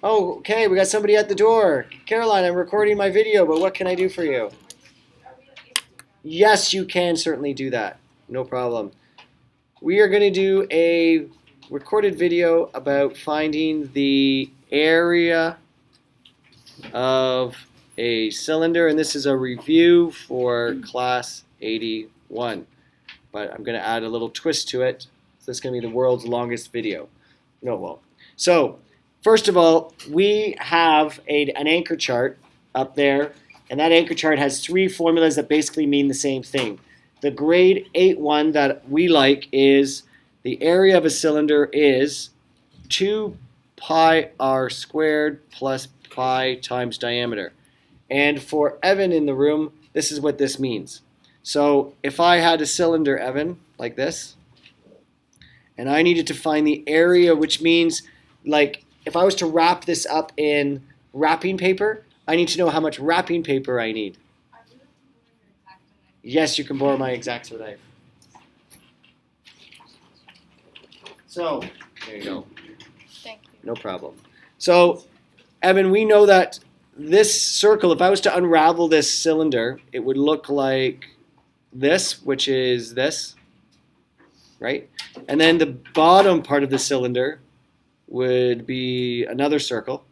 Oh, okay, we got somebody at the door. Caroline, I'm recording my video, but what can I do for you? Yes, you can certainly do that. No problem. We are going to do a recorded video about finding the area of a cylinder, and this is a review for class 81. But I'm going to add a little twist to it. So this is going to be the world's longest video. No, it won't. So, first of all, we have an anchor chart up there, and that anchor chart has three formulas that basically mean the same thing. The grade 8 one that we like is the area of a cylinder is 2 pi r squared plus pi times diameter. And for Evan in the room, this is what this means. So if I had a cylinder, Evan, like this, and I needed to find the area, which means, like, if I was to wrap this up in wrapping paper, I need to know how much wrapping paper I need. Yes, you can borrow my X-Acto knife. So, there you go. Thank you. No problem. So, Evan, we know that this circle, if I was to unravel this cylinder, it would look like this, which is this, right? And then the bottom part of the cylinder would be another circle.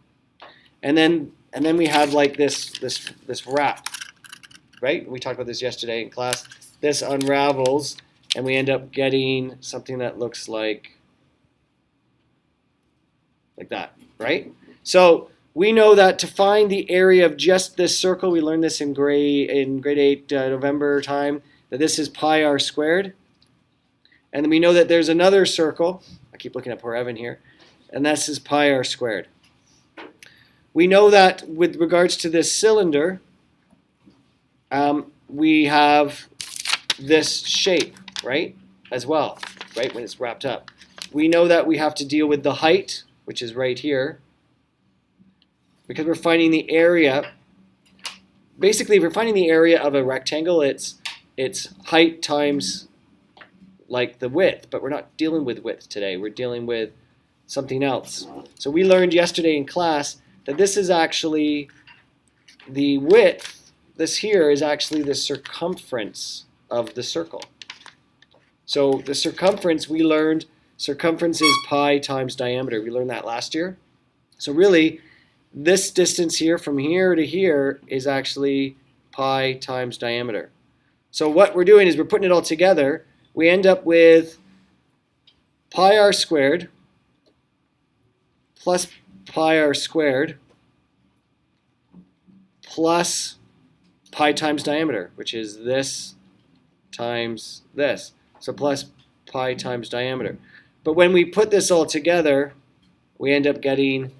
And then we have like this wrap, right? We talked about this yesterday in class. This unravels, and we end up getting something that looks like that, right? So we know that to find the area of just this circle, we learned this in grade 8 November time, that this is pi r squared. And then we know that there's another circle. I keep looking at poor Evan here. And this is pi r squared. We know that with regards to this cylinder, we have this shape, right, as well, right, when it's wrapped up. We know that we have to deal with the height, which is right here, because we're finding the area. Basically, if we're finding the area of a rectangle, it's height times like the width, but we're not dealing with width today. We're dealing with something else. So we learned yesterday in class that this is actually the width. This here is actually the circumference of the circle. So the circumference, we learned circumference is pi times diameter. We learned that last year. So really, this distance here from here to here is actually pi times diameter. So what we're doing is we're putting it all together. We end up with pi r squared plus pi r squared plus pi times diameter, which is this times this. So plus pi times diameter. But when we put this all together, we end up getting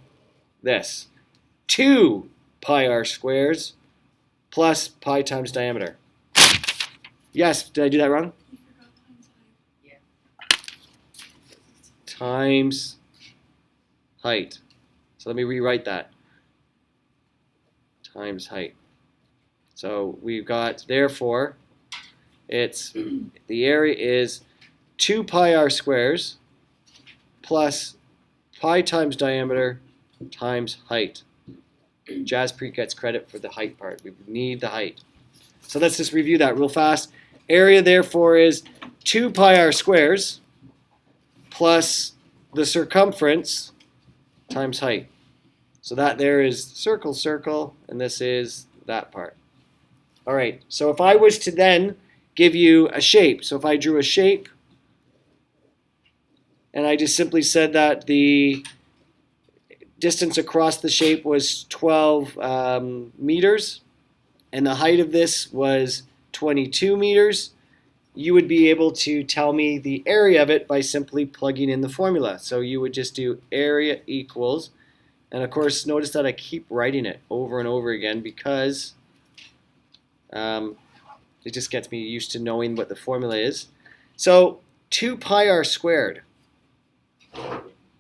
this. 2 pi r squares plus pi times diameter. Yes, did I do that wrong? Yeah. Times height. So let me rewrite that. Times height. So we've got, therefore, it's the area is 2 pi r squares plus pi times diameter times height. Jaspreet gets credit for the height part. We need the height. So let's just review that real fast. Area, therefore, is 2 pi r squares plus the circumference times height. So that there is circle, circle, and this is that part. All right, so if I was to then give you a shape, so if I drew a shape, and I just simply said that the distance across the shape was 12 meters, and the height of this was 22 meters, you would be able to tell me the area of it by simply plugging in the formula. So you would just do area equals, and of course notice that I keep writing it over and over again because it just gets me used to knowing what the formula is. So 2 pi r squared.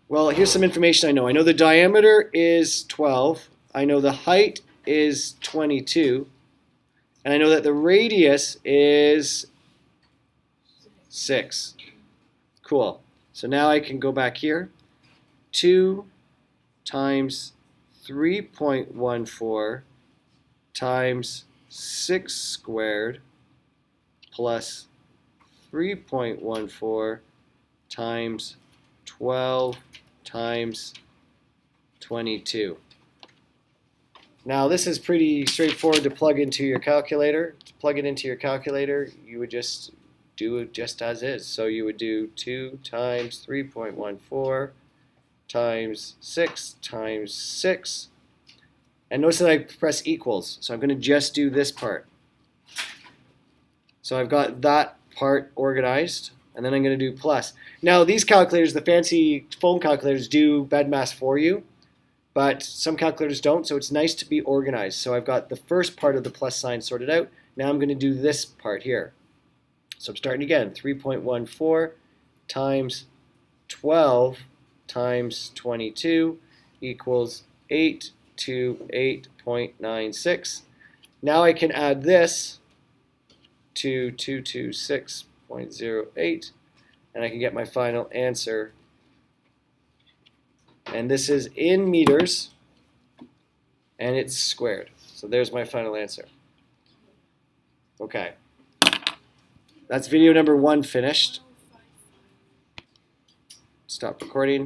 Well, here's some information I know. I know the diameter is 12. I know the height is 22. And I know that the radius is 6. Cool. So now I can go back here. 2 times 3.14 times 6 squared plus 3.14 times 12 times 22. Now this is pretty straightforward to plug into your calculator. To plug it into your calculator, you would just do it just as is. So you would do 2 times 3.14 times 6 times 6. And notice that I press equals. So I'm going to just do this part. So I've got that part organized. And then I'm going to do plus. Now these calculators, the fancy phone calculators, do BEDMAS for you. But some calculators don't, so it's nice to be organized. So I've got the first part of the plus sign sorted out. Now I'm going to do this part here. So I'm starting again. 3.14 times 12 times 22 equals 8 to 8.96. Now I can add this to 226.08, and I can get my final answer. And this is in meters, and it's squared. So there's my final answer. Okay. That's video number 1 finished. Stop recording.